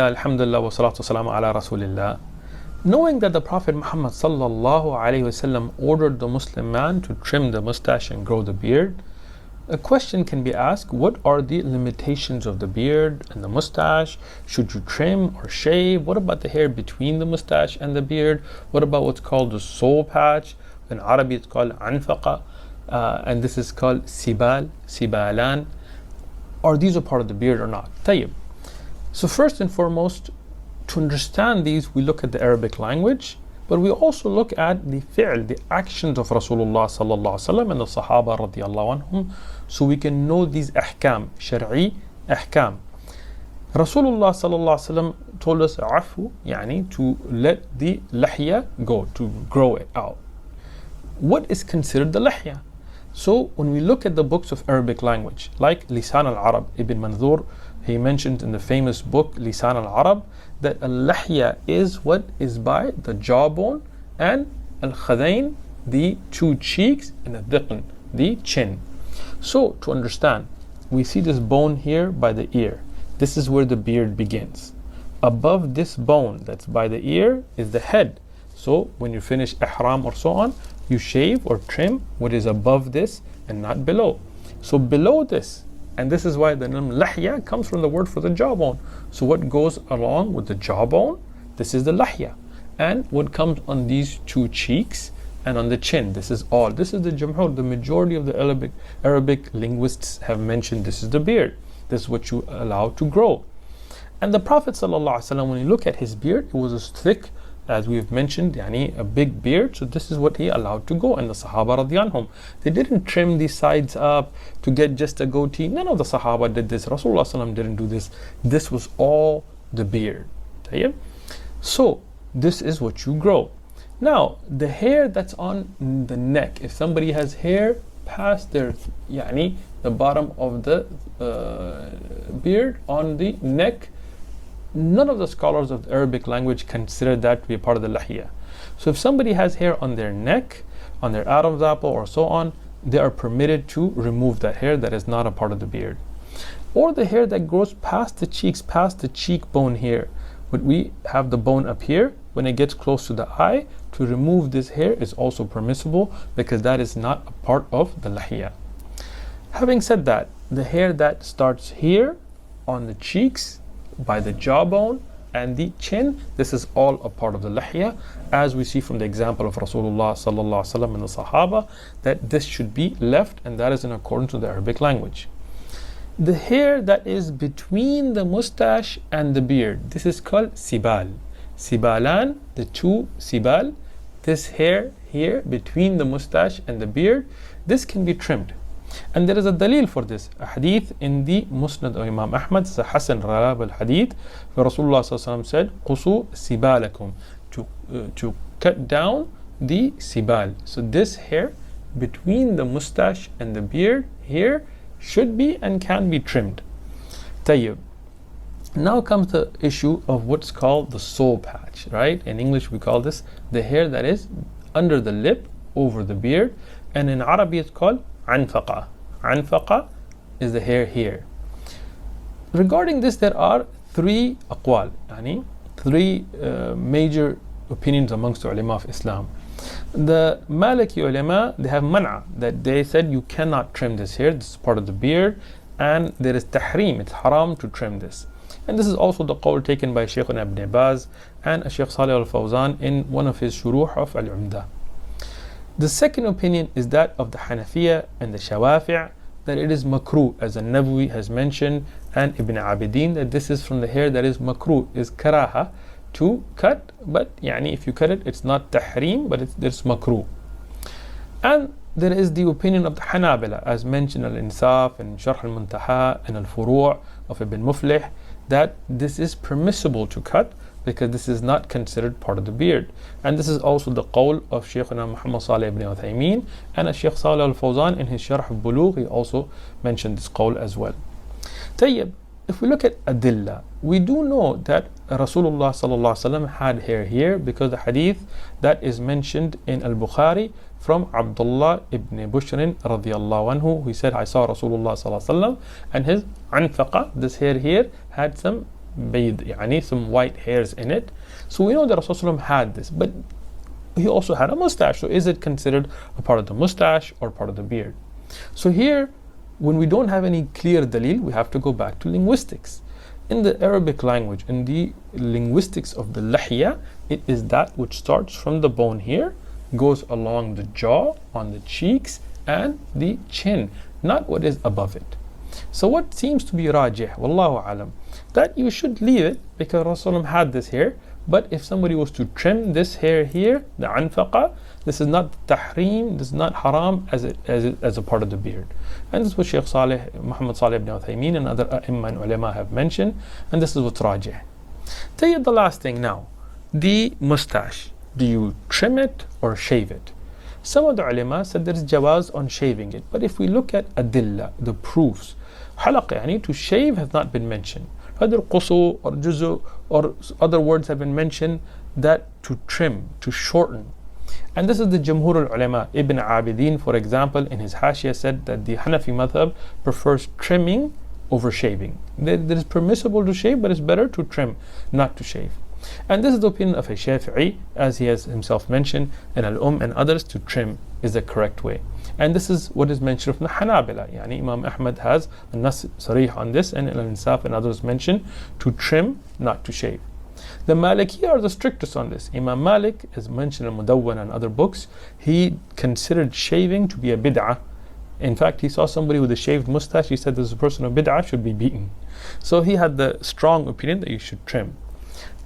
Alhamdulillah wa salatu wassalamu ala rasulillah. Knowing that the Prophet Muhammad sallallahu alaihi wasallam ordered the Muslim man to trim the mustache and grow the beard, a question can be asked: what are the limitations of the beard and the mustache? Should you trim or shave? What about the hair between the mustache and the beard? What about what's called the soul patch? In Arabic it's called anfaqa, and this is called sibalan. Are these a part of the beard or not? Tayyib. So first and foremost, to understand these, we look at the Arabic language, but we also look at the fi'l, the actions of Rasulullah sallallahu alaihi wasallam and the Sahaba radiyallahu anhum, so we can know these ahkam, shar'i ahkam. Rasulullah sallallahu alaihi wasallam told us afu, yani to let the lahya go, to grow it out. What is considered the lahya? So when we look at the books of Arabic language, like Lisan al-Arab, Ibn Manzur, he mentioned in the famous book Lisan al-Arab that al-lahya is what is by the jawbone, and al-khadain, the two cheeks, and al-dhiqn, the chin. So to understand, we see this bone here by the ear. This is where the beard begins. Above this bone that's by the ear is the head. So when you finish ihram or so on, you shave or trim what is above this and not below. So below this, and this is why the name lahya comes from the word for the jawbone. So what goes along with the jawbone, this is the lahya. And what comes on these two cheeks and on the chin, this is all. This is the jamhur, the majority of the Arabic linguists have mentioned this is the beard. This is what you allow to grow. And the Prophet ﷺ, when you look at his beard, it was as thick as we've mentioned, yani a big beard. So this is what he allowed to go. And the Sahaba radiyallahu anhum, they didn't trim the sides up to get just a goatee. None of the Sahaba did this. Rasulullah sallam didn't do this. This was all the beard. So this is what you grow. Now the hair that's on the neck, if somebody has hair past their yani the bottom of the beard on the neck, none of the scholars of the Arabic language consider that to be a part of the lahya. So if somebody has hair on their neck, on their Adam's apple or so on, they are permitted to remove that hair that is not a part of the beard. Or the hair that grows past the cheeks, past the cheekbone here. But we have the bone up here, when it gets close to the eye, to remove this hair is also permissible because that is not a part of the lahya. Having said that, the hair that starts here on the cheeks, by the jawbone and the chin, this is all a part of the lahya, as we see from the example of Rasulullah sallallahu alaihi wasallam and the Sahaba, that this should be left, and that is in accordance with the Arabic language. The hair that is between the mustache and the beard, this is called sibal. Sibalan, the two sibal, this hair here between the mustache and the beard, this can be trimmed. And there is a dalil for this, a hadith in the Musnad of Imam Ahmad, it's a Hasan Ralab al-Hadith, where Rasulullah said, "Qusu sibalakum," to cut down the sibal. So this hair between the mustache and the beard here should be and can be trimmed. Tayyib. Now comes the issue of what's called the soul patch, right? In English we call this the hair that is under the lip, over the beard, and in Arabic it's called anfaqa. Anfaqa is the hair here. Regarding this, there are three aqwal, three major opinions amongst the ulama of Islam. The Maliki ulama, they have man'a, that they said you cannot trim this hair, this is part of the beard, and there is tahrim, it's haram to trim this. And this is also the qawl taken by Shaykh Ibn Baz and Shaykh Salih al-Fawzan in one of his shuruh of Al-Umdah. The second opinion is that of the Hanafiya and the Shawafi', that it is makruh, as the Nawawi has mentioned, and Ibn Abidin, that this is from the hair that is makruh, is karaha, to cut, but if you cut it, it's not tahrim, but it's makruh. And there is the opinion of the Hanabila, as mentioned Al-Insaf and Sharh al-Muntaha and Al-Furu' of Ibn Muflih, that this is permissible to cut, because this is not considered part of the beard. And this is also the qawl of Shaykhuna Muhammad Salih ibn Uthaymeen, and Shaykh Salih al-Fawzan in his Sharh al-Bulugh, he also mentioned this qawl as well. Tayyib, if we look at adilla, we do know that Rasulullah sallallahu alaihi wasallam had hair here, because the hadith that is mentioned in Al-Bukhari from Abdullah ibn Bushrin radiyallahu anhu, he said, I saw Rasulullah sallallahu alaihi wasallam and his anfaqa, this hair here, had some bayd, yani some white hairs in it. So we know that Rasulullah had this, but he also had a mustache. So is it considered a part of the mustache or part of the beard? So here, when we don't have any clear dalil, we have to go back to linguistics. In the Arabic language, in the linguistics of the lahya, it is that which starts from the bone here, goes along the jaw, on the cheeks, and the chin, not what is above it. So what seems to be rajih, wallahu alam, that you should leave it because Rasulullah had this hair. But if somebody was to trim this hair here, the anfaqa, this is not tahrim, this is not haram as a part of the beard. And this is what Shaykh Muhammad Salih ibn Uthaymeen and other a'imma and ulama have mentioned, and this is what's rajih. Tell you the last thing now, the mustache. Do you trim it or shave it? Some of the ulama said there is jawaz on shaving it, but if we look at adilla, the proofs, halaq, yani to shave has not been mentioned. Either qusu or juzu or other words have been mentioned that to trim, to shorten. And this is the Jamhur al-Ulama. Ibn Abidin, for example, in his Hashiyah said that the Hanafi madhab prefers trimming over shaving. It is permissible to shave, but it's better to trim, not to shave. And this is the opinion of a Shafi'i, as he has himself mentioned, and and others, to trim is the correct way. And this is what is mentioned from the Hanabila. Yani Imam Ahmad has a nas sarih on this, and Al-Insaf and others mention to trim, not to shave. The Maliki are the strictest on this. Imam Malik, as mentioned in Mudawwan and other books, he considered shaving to be a bid'ah. In fact, he saw somebody with a shaved mustache, he said this person of bid'ah should be beaten. So he had the strong opinion that you should trim.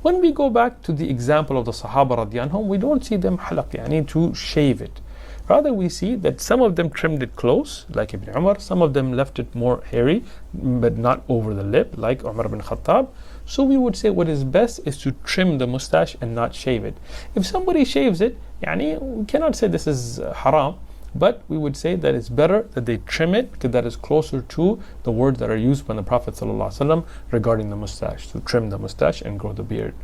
When we go back to the example of the Sahaba radiyallahu anhum, we don't see them halaq, yani to shave it. Rather, we see that some of them trimmed it close, like Ibn Umar. Some of them left it more hairy, but not over the lip, like Umar ibn Khattab. So we would say what is best is to trim the mustache and not shave it. If somebody shaves it, we cannot say this is haram, but we would say that it's better that they trim it because that is closer to the words that are used by the Prophet ﷺ regarding the mustache, to trim the mustache and grow the beard.